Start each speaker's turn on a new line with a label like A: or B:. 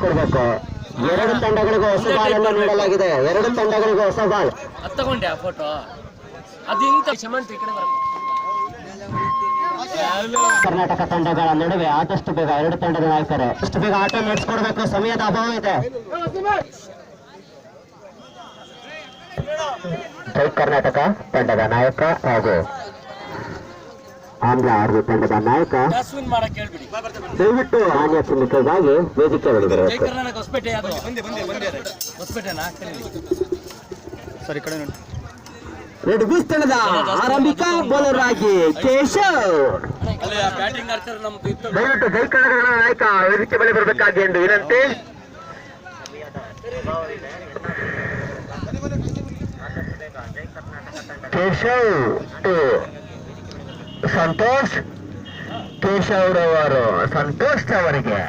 A: ಕೊಡ್ಬೇಕು. ಎರಡು ತಂಡಗಳಿಗೂ ಹೊಸ ಬಾಲ್ ಅನ್ನು ನೀಡಲಾಗಿದೆ. ಎರಡು ತಂಡಗಳಿಗೂ ಹೊಸ ಬಾಲ್.
B: ತಗೊಂಡೆ ಆ ಫೋಟೋ ಅದು ಶಮಂತ್ ಈ ಕಡೆ
A: ಕರ್ನಾಟಕ ತಂಡಗಳ ನಡುವೆ ಆದಷ್ಟು ಬೇಗ ಎರಡು ತಂಡದ ನಾಯಕರು ಅಷ್ಟು ಬೇಗ ಆಟ ನಡೆಸ್ಕೊಡ್ಬೇಕು. ಸಮಯದ ಅಭಾವ ಇದೆ. ಜೈ ಕರ್ನಾಟಕ ತಂಡದ ನಾಯಕ ಹಾಗೂ ಆಂಧ್ರ ಆರ್ಮಿ ತಂಡದ ನಾಯಕ ದಯವಿಟ್ಟು ಆನೆಯ ಚಿನ್ನಿಕೆಗಾಗಿ ವೇದಿಕೆ ಒಳಗಿರಬೇಕು. ರೆಡ್ ಬೀಸ್ ತಂಡದ ಆರಂಭಿಕ ಬೌಲರ್ ಆಗಿ ಕೇಶವ್. ದಯವಿಟ್ಟು ಜೈ ಕರ್ನಾಟಕದ ನಾಯಕ ವೇದಿಕೆ ಬಳಿ ಬರಬೇಕಾಗಿ ಎಂದು ವಿನಂತಿ. ಕೇಶವ್ ಟು ಸಂತೋಷ್. ಕೇಶವ್ ರವರು ಸಂತೋಷ್ ಅವರಿಗೆ